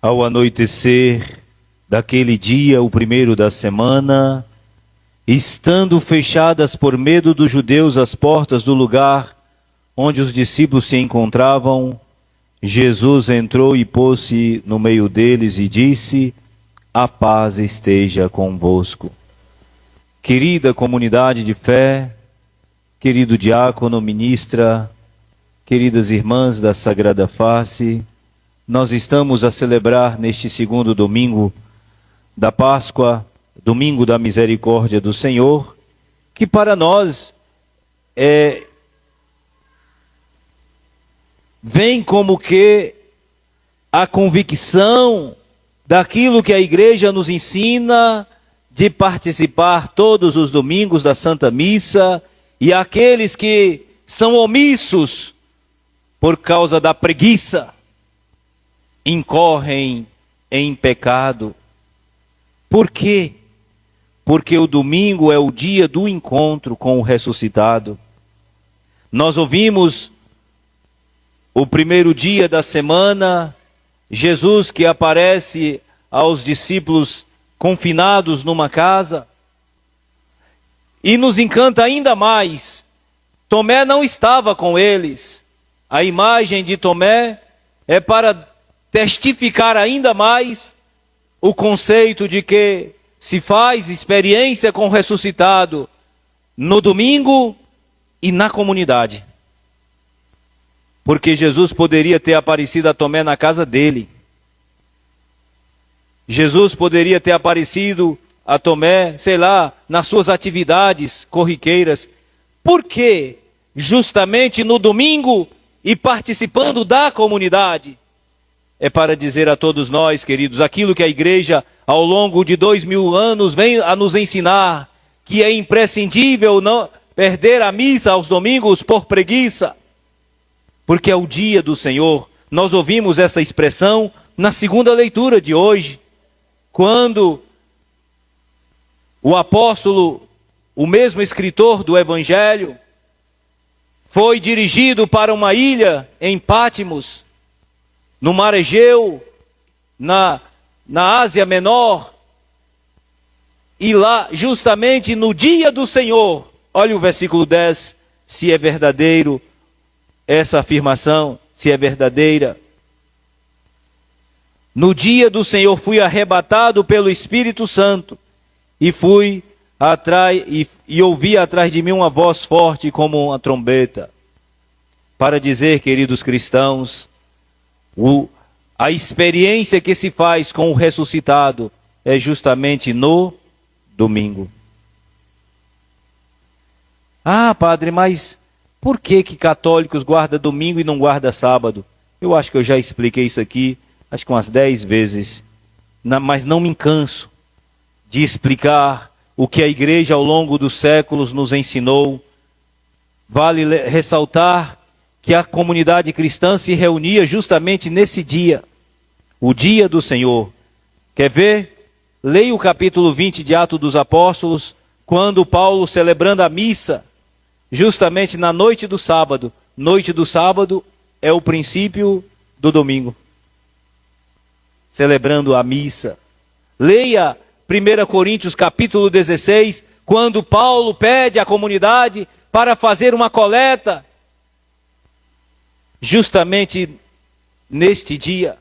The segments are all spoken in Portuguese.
Ao anoitecer daquele dia, o primeiro da semana, estando fechadas por medo dos judeus as portas do lugar onde os discípulos se encontravam, Jesus entrou e pôs-se no meio deles e disse: a paz esteja convosco. Querida comunidade de fé, querido diácono, ministra, queridas irmãs da Sagrada Face, nós estamos a celebrar neste segundo domingo da Páscoa, domingo da misericórdia do Senhor, que para nós vem como que a convicção daquilo que a igreja nos ensina de participar todos os domingos da Santa Missa, e aqueles que são omissos por causa da preguiça incorrem em pecado. Por quê? Porque o domingo é o dia do encontro com o ressuscitado. Nós ouvimos o primeiro dia da semana, Jesus que aparece aos discípulos confinados numa casa, e nos encanta ainda mais. Tomé não estava com eles. A imagem de Tomé é para testificar ainda mais o conceito de que se faz experiência com o ressuscitado no domingo e na comunidade. Porque Jesus poderia ter aparecido a Tomé na casa dele. Jesus poderia ter aparecido a Tomé, sei lá, nas suas atividades corriqueiras. Por que justamente no domingo e participando da comunidade? É para dizer a todos nós, queridos, aquilo que a igreja ao longo de 2000 anos vem a nos ensinar, que é imprescindível não perder a missa aos domingos por preguiça, porque é o dia do Senhor. Nós ouvimos essa expressão na segunda leitura de hoje, quando o apóstolo, o mesmo escritor do Evangelho, foi dirigido para uma ilha em Pátimos, no Mar Egeu, na Ásia Menor, e lá, justamente no dia do Senhor, olha o versículo 10, se é verdadeiro essa afirmação, se é verdadeira. No dia do Senhor fui arrebatado pelo Espírito Santo, e fui atrás, e ouvi atrás de mim uma voz forte como uma trombeta, para dizer, queridos cristãos, a experiência que se faz com o ressuscitado é justamente no domingo. Ah, padre, mas por que católicos guardam domingo e não guardam sábado? Eu acho que eu já expliquei isso aqui, acho que umas 10 vezes, mas não me canso de explicar o que a igreja ao longo dos séculos nos ensinou. Vale ressaltar que a comunidade cristã se reunia justamente nesse dia, o dia do Senhor. Quer ver? Leia o capítulo 20 de Atos dos Apóstolos, quando Paulo, celebrando a missa, justamente na noite do sábado. Noite do sábado é o princípio do domingo. Celebrando a missa. Leia 1 Coríntios capítulo 16, quando Paulo pede à comunidade para fazer uma coleta, justamente neste dia.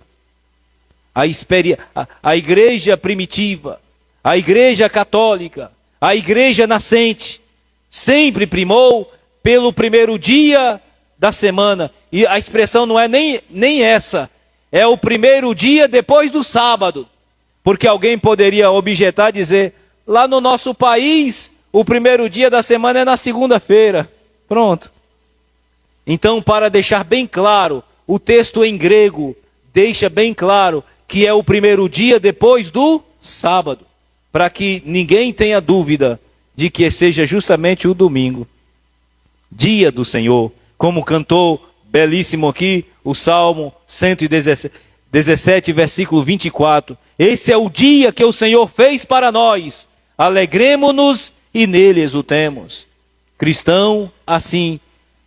A igreja primitiva, a igreja católica, a igreja nascente, sempre primou pelo primeiro dia da semana. E a expressão não é nem essa, é o primeiro dia depois do sábado. Porque alguém poderia objetar e dizer, lá no nosso país, o primeiro dia da semana é na segunda-feira. Pronto. Então, para deixar bem claro, o texto em grego deixa bem claro que é o primeiro dia depois do sábado, para que ninguém tenha dúvida de que seja justamente o domingo, dia do Senhor, como cantou belíssimo aqui o Salmo 117, versículo 24. Esse é o dia que o Senhor fez para nós, alegremo-nos e nele exultemos. Cristão assim,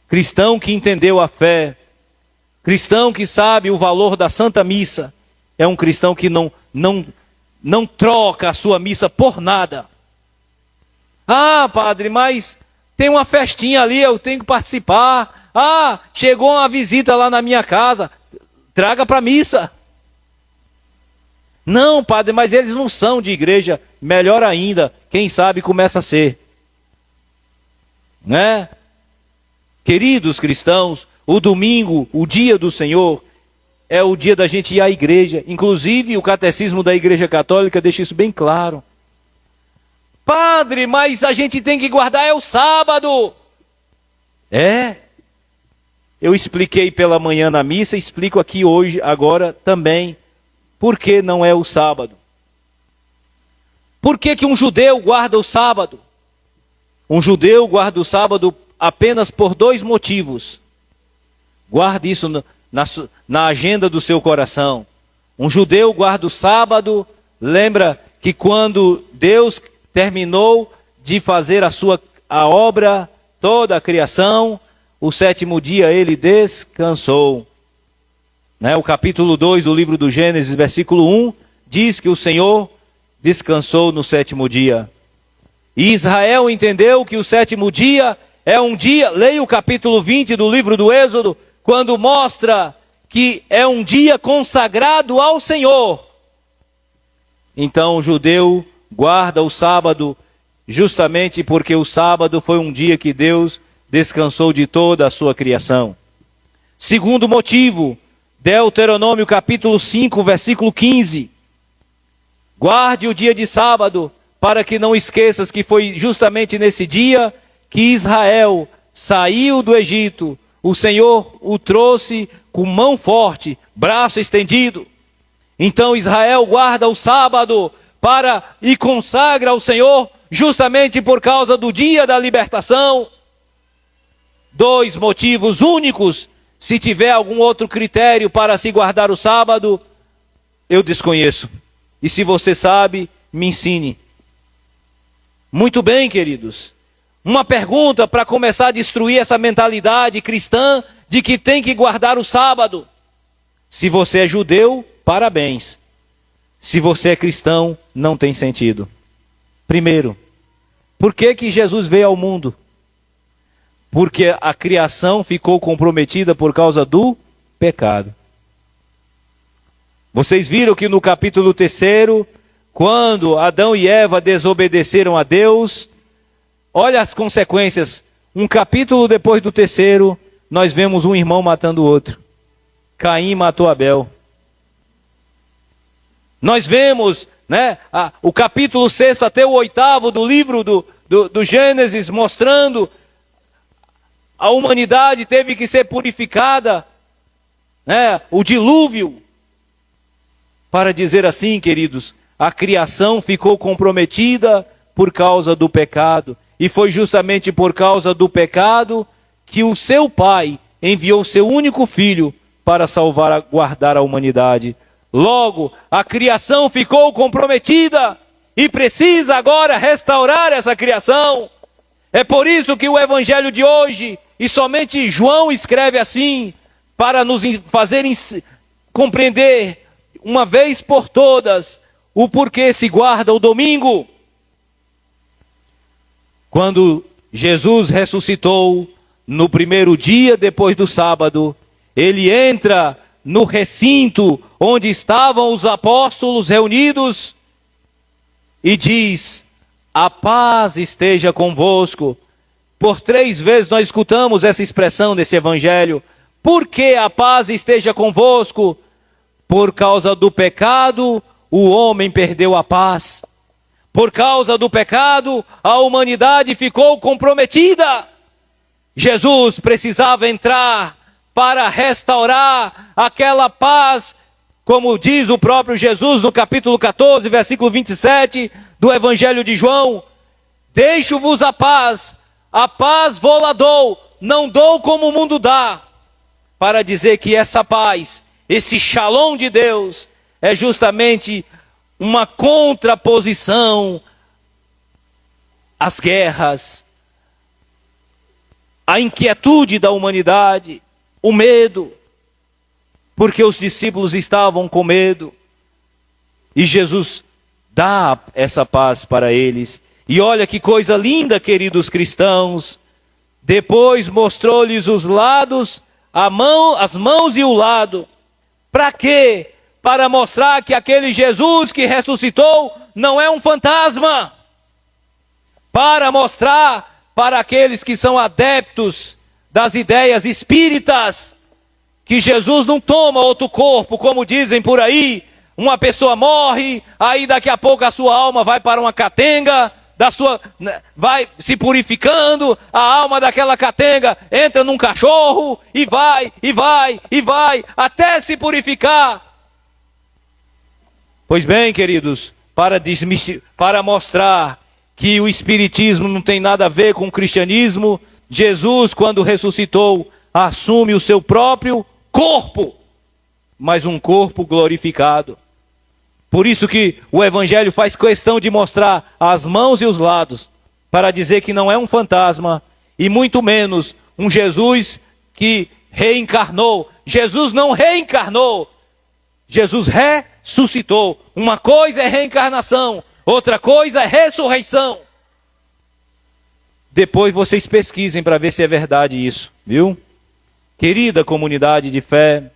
cristão que entendeu a fé, cristão que sabe o valor da Santa Missa, é um cristão que não troca a sua missa por nada. Ah, padre, mas tem uma festinha ali, eu tenho que participar. Ah, chegou uma visita lá na minha casa, traga para a missa. Não, padre, mas eles não são de igreja. Melhor ainda, quem sabe começa a ser. Né? Queridos cristãos, o domingo, o dia do Senhor, é o dia da gente ir à igreja. Inclusive, o catecismo da Igreja Católica deixa isso bem claro. Padre, mas a gente tem que guardar é o sábado. É. Eu expliquei pela manhã na missa, explico aqui hoje, agora também, por que não é o sábado. Por que que um judeu guarda o sábado? Um judeu guarda o sábado apenas por 2 motivos. Guarde isso na agenda do seu coração. Um judeu guarda o sábado, lembra que quando Deus terminou de fazer a obra, toda a criação, o 7º dia ele descansou. Né? O capítulo 2 do livro do Gênesis, versículo 1, diz que o Senhor descansou no 7º dia. E Israel entendeu que o 7º dia é um dia, leia o capítulo 20 do livro do Êxodo, quando mostra que é um dia consagrado ao Senhor. Então o judeu guarda o sábado justamente porque o sábado foi um dia que Deus descansou de toda a sua criação. Segundo motivo, Deuteronômio capítulo 5, versículo 15. Guarde o dia de sábado, para que não esqueças que foi justamente nesse dia que Israel saiu do Egito. O Senhor o trouxe com mão forte, braço estendido. Então Israel guarda o sábado e consagra ao Senhor justamente por causa do dia da libertação. 2 motivos únicos. Se tiver algum outro critério para se guardar o sábado, eu desconheço. E se você sabe, me ensine. Muito bem, queridos. Uma pergunta para começar a destruir essa mentalidade cristã de que tem que guardar o sábado. Se você é judeu, parabéns. Se você é cristão, não tem sentido. Primeiro, por que Jesus veio ao mundo? Porque a criação ficou comprometida por causa do pecado. Vocês viram que no capítulo 3, quando Adão e Eva desobedeceram a Deus, olha as consequências. Um capítulo depois do 3, nós vemos um irmão matando o outro. Caim matou Abel. Nós vemos, né, o capítulo 6 até o 8 do livro do Gênesis, mostrando a humanidade teve que ser purificada, né, o dilúvio. Para dizer assim, queridos, a criação ficou comprometida por causa do pecado. E foi justamente por causa do pecado que o seu pai enviou seu único filho para salvar, guardar a humanidade. Logo, a criação ficou comprometida e precisa agora restaurar essa criação. É por isso que o evangelho de hoje, e somente João escreve assim, para nos fazer compreender uma vez por todas o porquê se guarda o domingo. Quando Jesus ressuscitou no 1º dia depois do sábado, ele entra no recinto onde estavam os apóstolos reunidos e diz: a paz esteja convosco. Por 3 vezes nós escutamos essa expressão nesse evangelho. Por que a paz esteja convosco? Por causa do pecado, o homem perdeu a paz. Por causa do pecado, a humanidade ficou comprometida. Jesus precisava entrar para restaurar aquela paz, como diz o próprio Jesus no capítulo 14, versículo 27 do Evangelho de João: deixo-vos a paz vou-la dou, não dou como o mundo dá. Para dizer que essa paz, esse shalom de Deus, é justamente uma contraposição às guerras, à inquietude da humanidade, o medo, porque os discípulos estavam com medo. E Jesus dá essa paz para eles. E olha que coisa linda, queridos cristãos. Depois mostrou-lhes os lados, as mãos e o lado. Para quê? Para mostrar que aquele Jesus que ressuscitou não é um fantasma. Para mostrar para aqueles que são adeptos das ideias espíritas que Jesus não toma outro corpo, como dizem por aí. Uma pessoa morre, aí daqui a pouco a sua alma vai para uma catenga, vai se purificando, a alma daquela catenga entra num cachorro e vai, até se purificar. Pois bem, queridos, para mostrar que o espiritismo não tem nada a ver com o cristianismo, Jesus, quando ressuscitou, assume o seu próprio corpo, mas um corpo glorificado. Por isso que o Evangelho faz questão de mostrar as mãos e os lados, para dizer que não é um fantasma, e muito menos um Jesus que reencarnou. Jesus não reencarnou, Jesus ressuscitou. Uma coisa é reencarnação, outra coisa é ressurreição. Depois vocês pesquisem para ver se é verdade isso, viu? Querida comunidade de fé,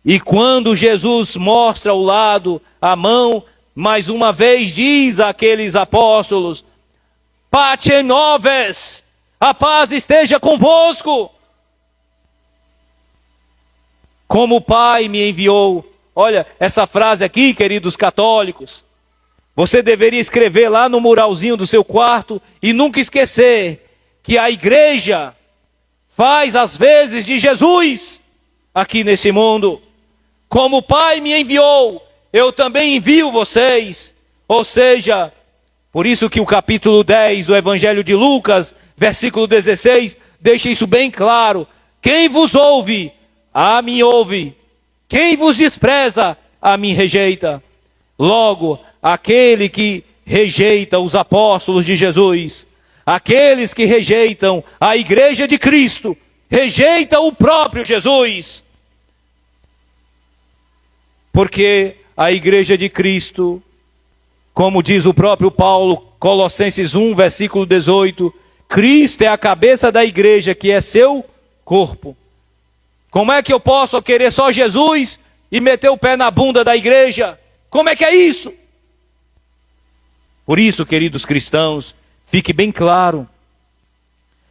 e quando Jesus mostra o lado, a mão, mais uma vez diz àqueles apóstolos: Pace noves, a paz esteja convosco. Como o Pai me enviou. Olha, essa frase aqui, queridos católicos, você deveria escrever lá no muralzinho do seu quarto e nunca esquecer que a igreja faz as vezes de Jesus aqui nesse mundo. Como o Pai me enviou, eu também envio vocês. Ou seja, por isso que o capítulo 10 do Evangelho de Lucas, versículo 16, deixa isso bem claro. Quem vos ouve, a mim ouve. Quem vos despreza, a mim rejeita. Logo, aquele que rejeita os apóstolos de Jesus, aqueles que rejeitam a igreja de Cristo, rejeita o próprio Jesus. Porque a igreja de Cristo, como diz o próprio Paulo, Colossenses 1, versículo 18, Cristo é a cabeça da igreja, que é seu corpo. Como é que eu posso querer só Jesus e meter o pé na bunda da igreja? Como é que é isso? Por isso, queridos cristãos, fique bem claro,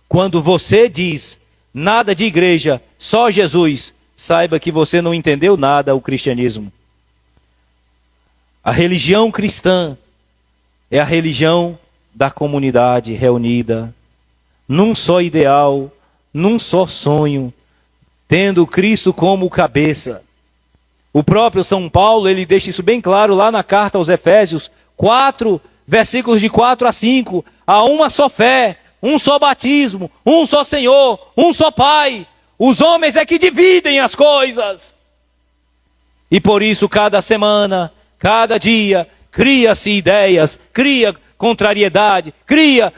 quando você diz nada de igreja, só Jesus, saiba que você não entendeu nada o cristianismo. A religião cristã é a religião da comunidade reunida, num só ideal, num só sonho, tendo Cristo como cabeça. O próprio São Paulo, ele deixa isso bem claro lá na carta aos Efésios 4, versículos de 4 a 5. Há uma só fé, um só batismo, um só Senhor, um só Pai. Os homens é que dividem as coisas. E por isso cada semana, cada dia, cria-se ideias, cria contrariedade,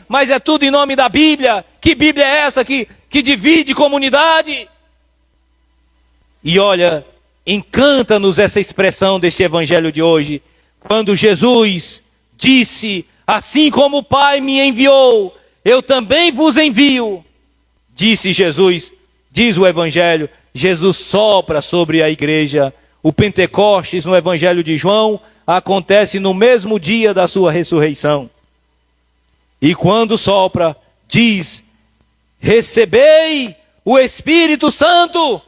mas é tudo em nome da Bíblia. Que Bíblia é essa que divide comunidade? E olha, encanta-nos essa expressão deste evangelho de hoje, quando Jesus disse: assim como o Pai me enviou, eu também vos envio. Disse Jesus, diz o evangelho, Jesus sopra sobre a igreja. O Pentecostes no evangelho de João acontece no mesmo dia da sua ressurreição. E quando sopra, diz: recebei o Espírito Santo.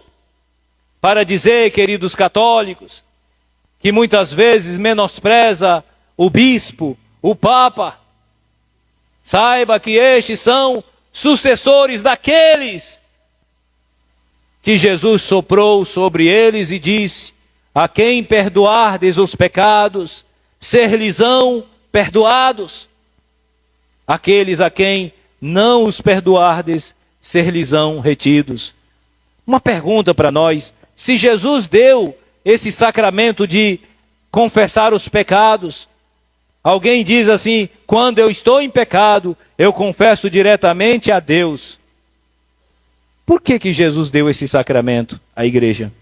Para dizer, queridos católicos, que muitas vezes menospreza o bispo, o papa, saiba que estes são sucessores daqueles que Jesus soprou sobre eles e disse: a quem perdoardes os pecados, ser-lhes-ão perdoados. Aqueles a quem não os perdoardes, ser-lhes-ão retidos. Uma pergunta para nós: se Jesus deu esse sacramento de confessar os pecados, alguém diz assim: quando eu estou em pecado, eu confesso diretamente a Deus. Por que Jesus deu esse sacramento à igreja?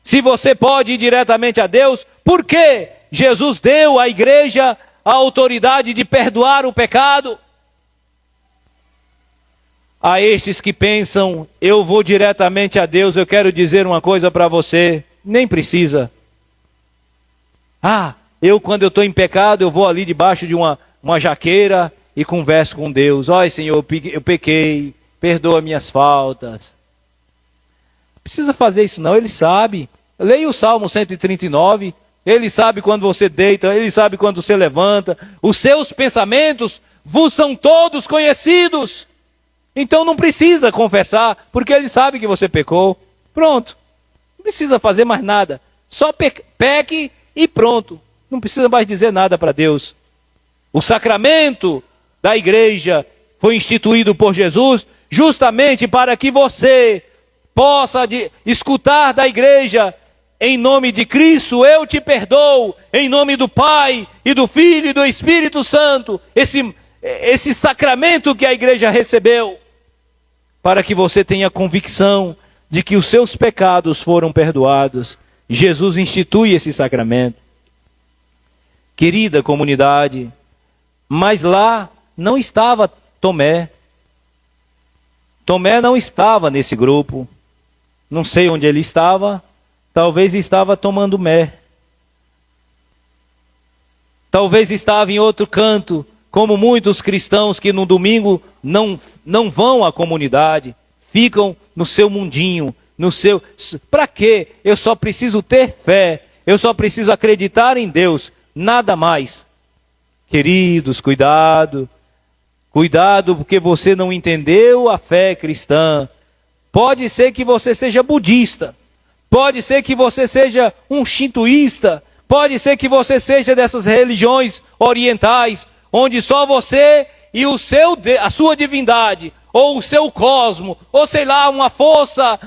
Se você pode ir diretamente a Deus, por que Jesus deu à igreja a autoridade de perdoar o pecado? A estes que pensam, eu vou diretamente a Deus, eu quero dizer uma coisa para você, nem precisa. Quando eu estou em pecado, eu vou ali debaixo de uma jaqueira e converso com Deus. Olha, Senhor, eu pequei, perdoa minhas faltas. Não precisa fazer isso não, Ele sabe. Leia o Salmo 139, Ele sabe quando você deita, Ele sabe quando você levanta. Os seus pensamentos vos são todos conhecidos. Então não precisa confessar, porque Ele sabe que você pecou. Pronto. Não precisa fazer mais nada. Só peque e pronto. Não precisa mais dizer nada para Deus. O sacramento da igreja foi instituído por Jesus justamente para que você possa escutar da igreja: em nome de Cristo eu te perdoo, em nome do Pai e do Filho e do Espírito Santo. Esse sacramento que a igreja recebeu, para que você tenha convicção de que os seus pecados foram perdoados. Jesus institui esse sacramento. Querida comunidade, mas lá não estava Tomé. Tomé não estava nesse grupo. Não sei onde ele estava. Talvez estava tomando mé. Talvez estava em outro canto, como muitos cristãos que no domingo não vão à comunidade, ficam no seu mundinho, Para quê? Eu só preciso ter fé, eu só preciso acreditar em Deus, nada mais. Queridos, cuidado, porque você não entendeu a fé cristã. Pode ser que você seja budista, pode ser que você seja um shintoísta, pode ser que você seja dessas religiões orientais, onde só você e a sua divindade, ou o seu cosmo, ou sei lá, uma força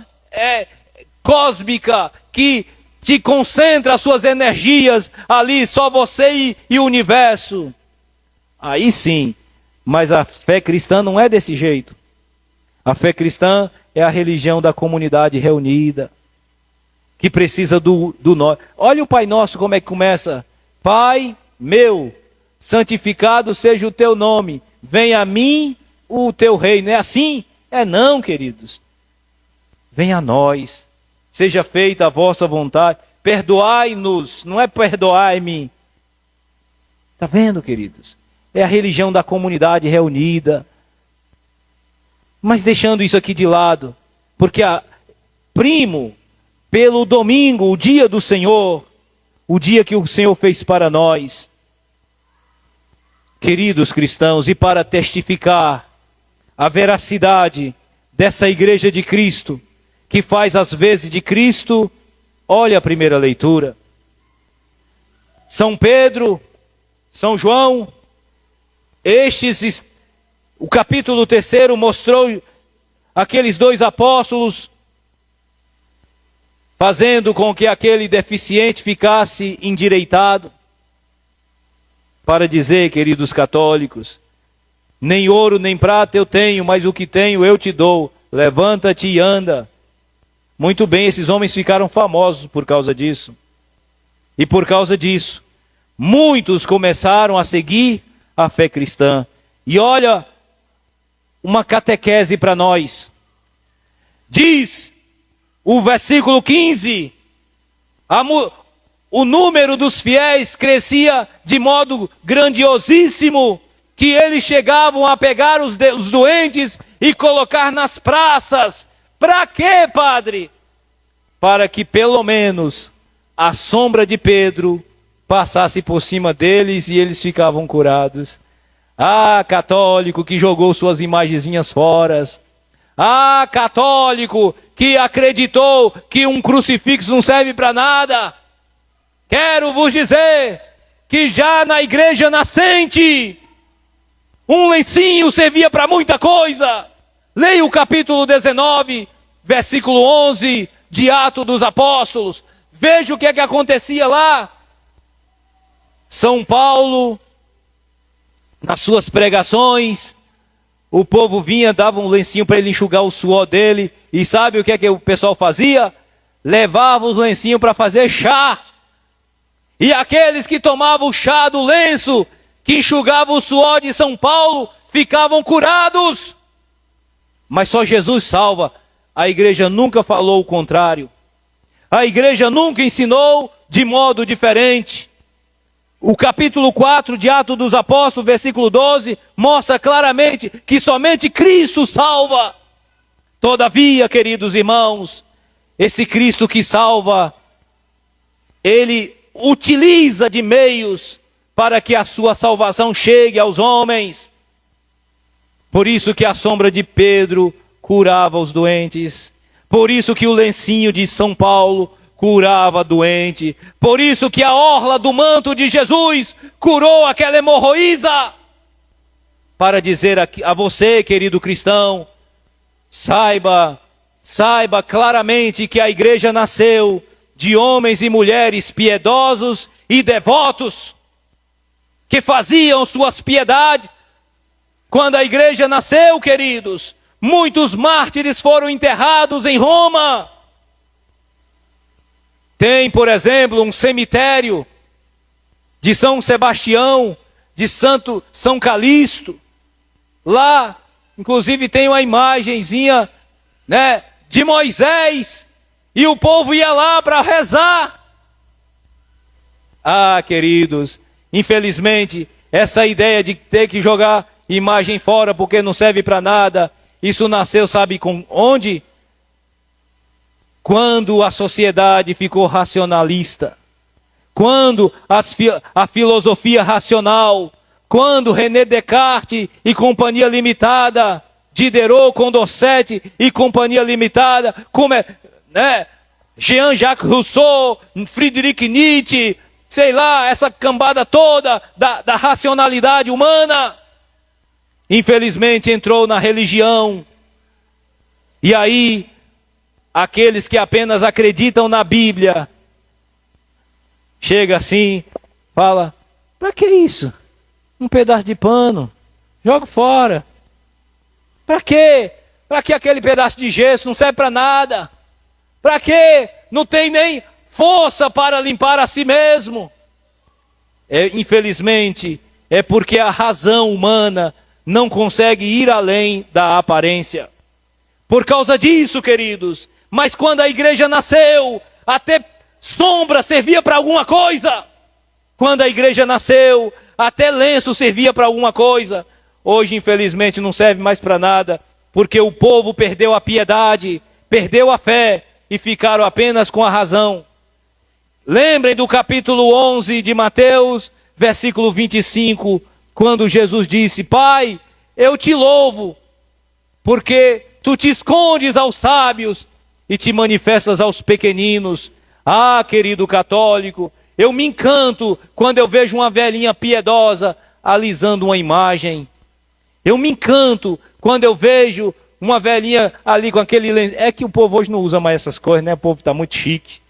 cósmica que te concentra as suas energias ali, só você e o universo. Aí sim, mas a fé cristã não é desse jeito. A fé cristã é a religião da comunidade reunida, que precisa do nós. Olha o Pai Nosso como é que começa: Pai meu, santificado seja o teu nome, venha a mim o teu reino. É assim? É não, queridos. Venha a nós, seja feita a vossa vontade, perdoai-nos, não é perdoai-me. Está vendo, queridos? É a religião da comunidade reunida. Mas deixando isso aqui de lado, porque primo, pelo domingo, o dia do Senhor, o dia que o Senhor fez para nós, queridos cristãos, e para testificar a veracidade dessa igreja de Cristo, que faz as vezes de Cristo, olha a primeira leitura. São Pedro, São João, o capítulo 3 mostrou aqueles dois apóstolos fazendo com que aquele deficiente ficasse endireitado. Para dizer, queridos católicos, nem ouro nem prata eu tenho, mas o que tenho eu te dou. Levanta-te e anda. Muito bem, esses homens ficaram famosos por causa disso. E por causa disso, muitos começaram a seguir a fé cristã. E olha, uma catequese para nós. Diz o versículo 15, o número dos fiéis crescia de modo grandiosíssimo, que eles chegavam a pegar os doentes e colocar nas praças. Para quê, padre? Para que pelo menos a sombra de Pedro passasse por cima deles e eles ficavam curados. Ah, católico que jogou suas imagenzinhas fora. Ah, católico que acreditou que um crucifixo não serve para nada. Quero vos dizer que já na igreja nascente, um lencinho servia para muita coisa. Leia o capítulo 19, versículo 11 de Atos dos Apóstolos. Veja o que é que acontecia lá. São Paulo, nas suas pregações, o povo vinha, dava um lencinho para ele enxugar o suor dele. E sabe o que é que o pessoal fazia? levavam os lencinhos para fazer chá. E aqueles que tomavam o chá do lenço, que enxugavam o suor de São Paulo, ficavam curados. Mas só Jesus salva. A igreja nunca falou o contrário. A igreja nunca ensinou de modo diferente. O capítulo 4 de Atos dos Apóstolos, versículo 12, mostra claramente que somente Cristo salva. Todavia, queridos irmãos, esse Cristo que salva, Ele utiliza de meios para que a sua salvação chegue aos homens. Por isso que a sombra de Pedro curava os doentes. Por isso que o lencinho de São Paulo curava doente. Por isso que a orla do manto de Jesus curou aquela hemorroísa. Para dizer a você, querido cristão, saiba claramente que a igreja nasceu de homens e mulheres piedosos e devotos, que faziam suas piedades. Quando a igreja nasceu, queridos, muitos mártires foram enterrados em Roma. Tem, por exemplo, um cemitério de São Sebastião, de Santo São Calixto. Lá, inclusive, tem uma imagenzinha, né, de Moisés, e o povo ia lá para rezar. Ah, queridos, infelizmente, essa ideia de ter que jogar imagem fora porque não serve para nada, isso nasceu, sabe com onde? Quando a sociedade ficou racionalista, quando a filosofia racional, quando René Descartes e Companhia Limitada, Diderot, Condorcet e Companhia Limitada, Jean-Jacques Rousseau, Friedrich Nietzsche, sei lá, essa cambada toda da racionalidade humana, infelizmente entrou na religião. E aí, aqueles que apenas acreditam na Bíblia, chega assim, fala, para que isso? Um pedaço de pano, joga fora. Para quê? Para que aquele pedaço de gesso não serve para nada? Para quê? Não tem nem força para limpar a si mesmo. Infelizmente, é porque a razão humana não consegue ir além da aparência. Por causa disso, queridos, mas quando a igreja nasceu, até sombra servia para alguma coisa. Quando a igreja nasceu, até lenço servia para alguma coisa. Hoje, infelizmente, não serve mais para nada, porque o povo perdeu a piedade, perdeu a fé e ficaram apenas com a razão. Lembrem do capítulo 11 de Mateus, versículo 25, quando Jesus disse, Pai, eu te louvo, porque tu te escondes aos sábios e te manifestas aos pequeninos. Ah, querido católico, eu me encanto quando eu vejo uma velhinha piedosa alisando uma imagem. Eu me encanto quando eu vejo uma velhinha ali com aquele lenço. É que o povo hoje não usa mais essas coisas, né? O povo está muito chique.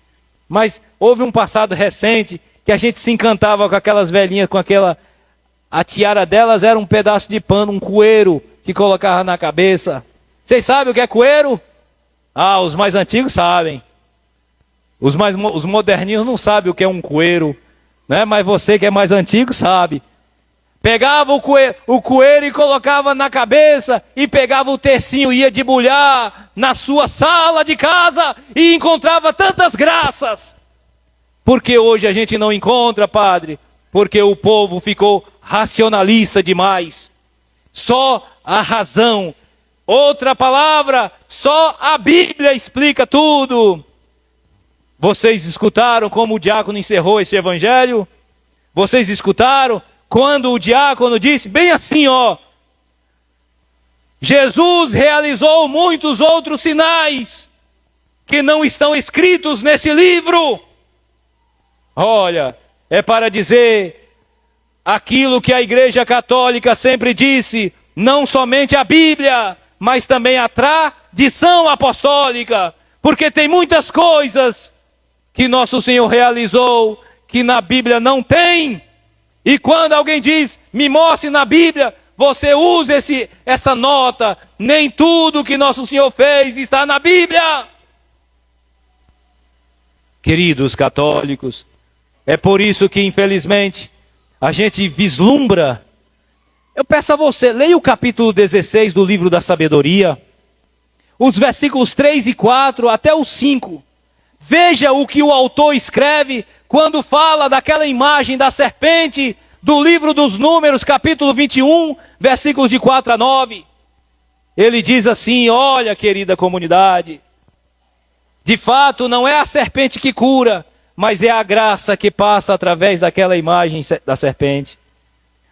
Mas houve um passado recente que a gente se encantava com aquelas velhinhas, com aquela... A tiara delas era um pedaço de pano, um coeiro que colocava na cabeça. Vocês sabem o que é coeiro? Ah, os mais antigos sabem. Os moderninhos não sabem o que é um coeiro, né? Mas você que é mais antigo sabe. Pegava o coeiro e colocava na cabeça, e pegava o tercinho e ia debulhar na sua sala de casa e encontrava tantas graças. Porque hoje a gente não encontra, padre? Porque o povo ficou racionalista demais. Só a razão. Outra palavra, só a Bíblia explica tudo. Vocês escutaram como o diácono encerrou esse evangelho? Vocês escutaram quando o diácono disse bem assim, ó: Jesus realizou muitos outros sinais que não estão escritos nesse livro. Olha, é para dizer aquilo que a Igreja Católica sempre disse, não somente a Bíblia, mas também a tradição apostólica, porque tem muitas coisas que nosso Senhor realizou que na Bíblia não tem. E quando alguém diz, me mostre na Bíblia, você usa essa nota, nem tudo que nosso Senhor fez está na Bíblia. Queridos católicos, é por isso que, infelizmente, a gente vislumbra. Eu peço a você, leia o capítulo 16 do livro da sabedoria, os versículos 3 e 4 até o 5. Veja o que o autor escreve quando fala daquela imagem da serpente do livro dos Números, capítulo 21, versículos de 4 a 9. Ele diz assim: olha, querida comunidade, de fato não é a serpente que cura, mas é a graça que passa através daquela imagem da serpente.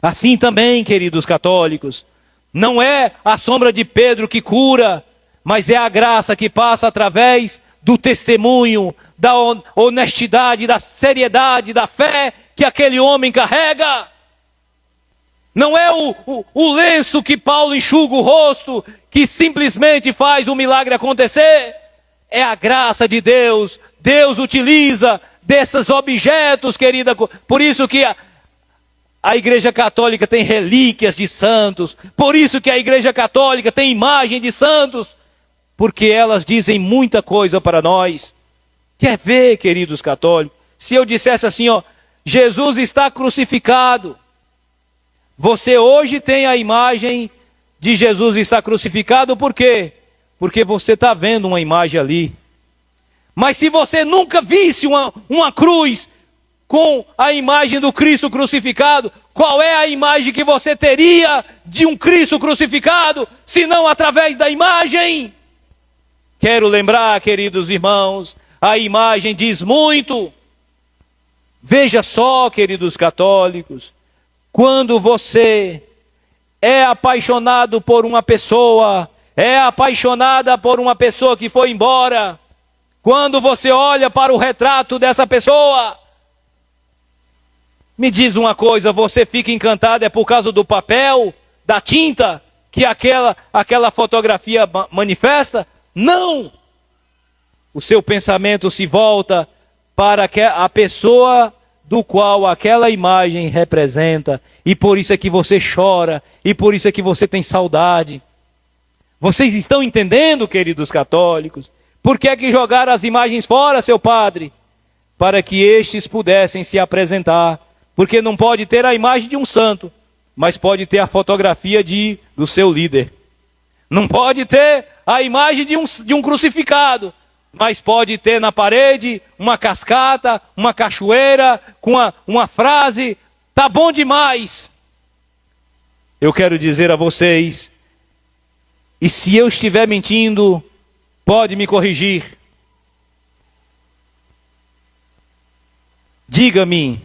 Assim também, queridos católicos, não é a sombra de Pedro que cura, mas é a graça que passa através do testemunho, da honestidade, da seriedade, da fé que aquele homem carrega. Não é o lenço que Paulo enxuga o rosto, que simplesmente faz o milagre acontecer. É a graça de Deus. Deus utiliza desses objetos, querida. Por isso que a Igreja Católica tem relíquias de santos. Por isso que a Igreja Católica tem imagem de santos. Porque elas dizem muita coisa para nós. Quer ver, queridos católicos? Se eu dissesse assim, ó, Jesus está crucificado. Você hoje tem a imagem de Jesus está crucificado, por quê? Porque você está vendo uma imagem ali. Mas se você nunca visse uma cruz com a imagem do Cristo crucificado, qual é a imagem que você teria de um Cristo crucificado, se não através da imagem? Quero lembrar, queridos irmãos, a imagem diz muito. Veja só, queridos católicos, quando você é apaixonado por uma pessoa, é apaixonada por uma pessoa que foi embora, quando você olha para o retrato dessa pessoa, me diz uma coisa, você fica encantado, é por causa do papel, da tinta, que aquela fotografia manifesta? Não! O seu pensamento se volta para a pessoa do qual aquela imagem representa, e por isso é que você chora, e por isso é que você tem saudade. Vocês estão entendendo, queridos católicos? Por que é que jogaram as imagens fora, seu padre? Para que estes pudessem se apresentar. Porque não pode ter a imagem de um santo, mas pode ter a fotografia do seu líder. Não pode ter a imagem de um crucificado, mas pode ter na parede uma cascata, uma cachoeira, com uma frase, tá bom demais. Eu quero dizer a vocês, e se eu estiver mentindo, pode me corrigir. Diga-me,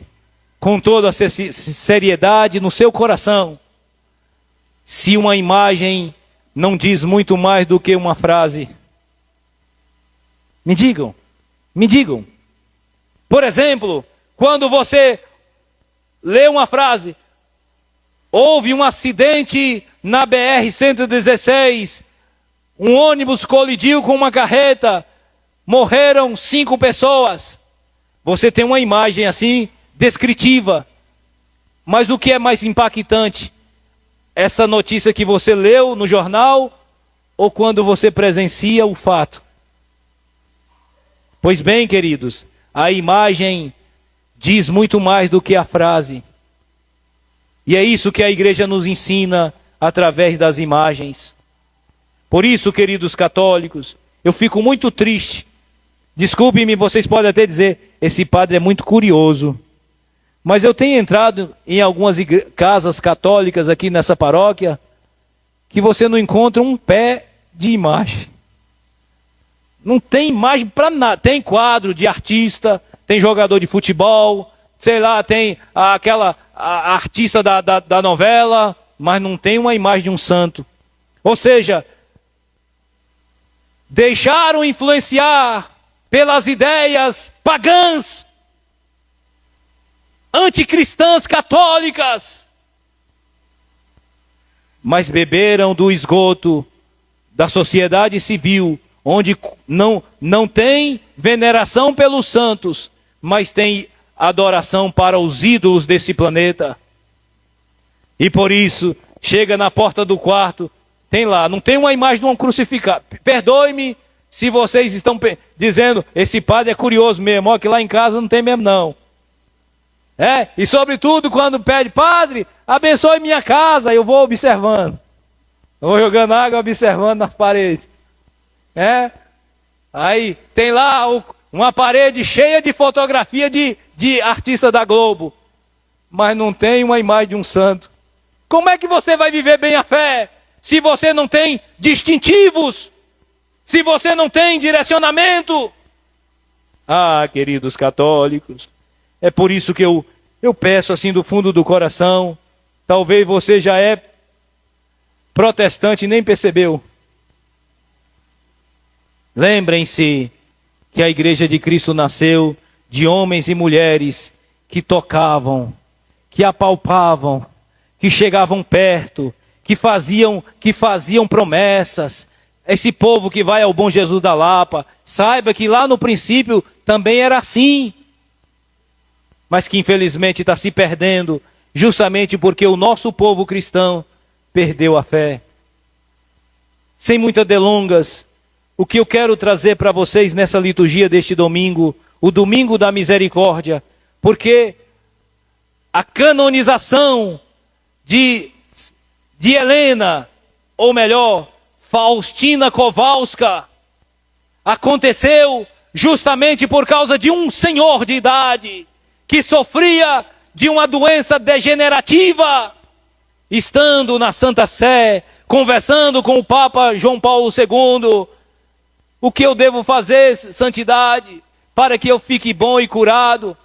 com toda a seriedade no seu coração, se uma imagem não diz muito mais do que uma frase. Me digam, me digam. Por exemplo, quando você lê uma frase, houve um acidente na BR-116, um ônibus colidiu com uma carreta, morreram 5 pessoas. Você tem uma imagem assim, descritiva. Mas o que é mais impactante? Essa notícia que você leu no jornal ou quando você presencia o fato? Pois bem, queridos, a imagem diz muito mais do que a frase. E é isso que a igreja nos ensina através das imagens. Por isso, queridos católicos, eu fico muito triste. Desculpem-me, vocês podem até dizer, esse padre é muito curioso. Mas eu tenho entrado em algumas casas católicas aqui nessa paróquia, que você não encontra um pé de imagem. Não tem imagem para nada. Tem quadro de artista, tem jogador de futebol, sei lá, tem a artista da novela, mas não tem uma imagem de um santo. Ou seja, deixaram influenciar pelas ideias pagãs, anticristãs católicas, mas beberam do esgoto da sociedade civil, onde não tem veneração pelos santos, mas tem adoração para os ídolos desse planeta. E por isso, chega na porta do quarto, tem lá, não tem uma imagem de um crucificado. Perdoe-me se vocês estão dizendo, esse padre é curioso mesmo, ó, que lá em casa não tem mesmo não. E sobretudo quando pede, padre, abençoe minha casa, eu vou observando. Eu vou jogando água, observando nas paredes. Aí tem lá uma parede cheia de fotografia de artista da Globo, mas não tem uma imagem de um santo. Como é que você vai viver bem a fé se você não tem distintivos? Se você não tem direcionamento? Ah, queridos católicos, é por isso que eu peço assim do fundo do coração, talvez você já é protestante e nem percebeu. Lembrem-se que a Igreja de Cristo nasceu de homens e mulheres que tocavam, que apalpavam, que chegavam perto, que faziam promessas. Esse povo que vai ao Bom Jesus da Lapa, saiba que lá no princípio também era assim, mas que infelizmente está se perdendo, justamente porque o nosso povo cristão perdeu a fé. Sem muitas delongas, o que eu quero trazer para vocês nessa liturgia deste domingo, o domingo da misericórdia, porque a canonização de Helena, ou melhor, Faustina Kowalska, aconteceu justamente por causa de um senhor de idade que sofria de uma doença degenerativa, estando na Santa Sé, conversando com o Papa João Paulo II, o que eu devo fazer, santidade, para que eu fique bom e curado?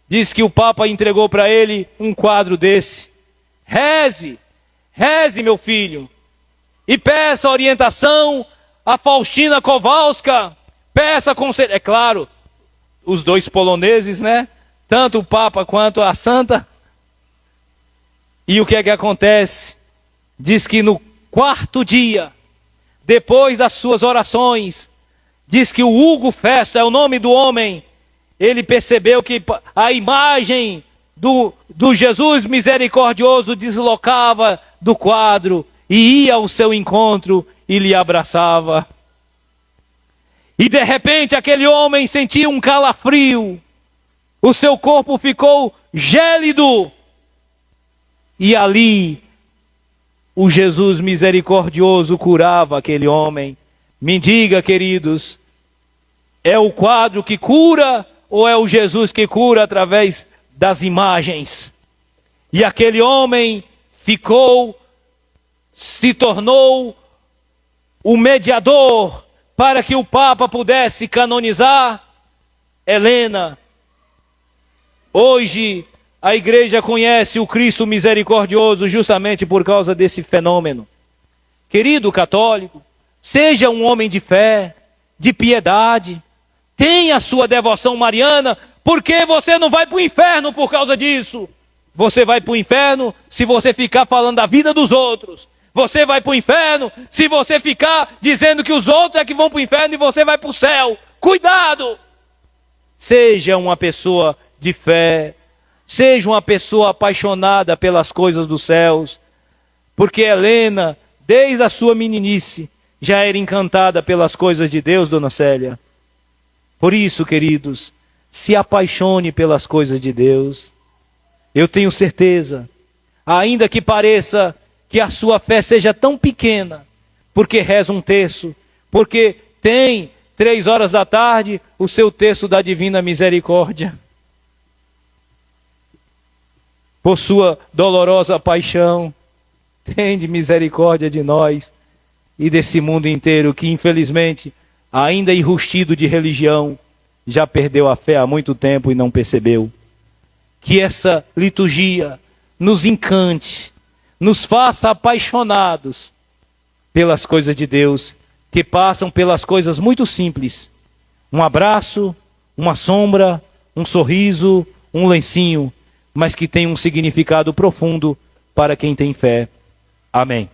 Diz que o Papa entregou para ele um quadro desse. Reze, meu filho, e peça orientação a Faustina Kowalska, peça conselho. É claro, os dois poloneses, né? Tanto o Papa quanto a Santa. E o que é que acontece? Diz que no quarto dia, depois das suas orações, diz que o Hugo Festo, é o nome do homem, ele percebeu que a imagem do Jesus misericordioso deslocava do quadro e ia ao seu encontro e lhe abraçava. E de repente aquele homem sentia um calafrio, o seu corpo ficou gélido, e ali o Jesus misericordioso curava aquele homem. Me diga, queridos, é o quadro que cura ou é o Jesus que cura através das imagens? E aquele homem se tornou o mediador para que o Papa pudesse canonizar Helena. Hoje a igreja conhece o Cristo misericordioso justamente por causa desse fenômeno. Querido católico, seja um homem de fé, de piedade, tenha a sua devoção mariana, porque você não vai para o inferno por causa disso. Você vai para o inferno se você ficar falando da vida dos outros. Você vai para o inferno se você ficar dizendo que os outros é que vão para o inferno e você vai para o céu. Cuidado! Seja uma pessoa de fé, seja uma pessoa apaixonada pelas coisas dos céus, porque Helena, desde a sua meninice, já era encantada pelas coisas de Deus, dona Célia. Por isso, queridos, se apaixone pelas coisas de Deus. Eu tenho certeza, ainda que pareça que a sua fé seja tão pequena, porque reza um terço, porque tem 3 horas da tarde o seu terço da Divina Misericórdia, por sua dolorosa paixão, tende misericórdia de nós e desse mundo inteiro que infelizmente, ainda enrustido de religião, já perdeu a fé há muito tempo e não percebeu. Que essa liturgia nos encante, nos faça apaixonados pelas coisas de Deus, que passam pelas coisas muito simples. Um abraço, uma sombra, um sorriso, um lencinho, mas que tem um significado profundo para quem tem fé. Amém.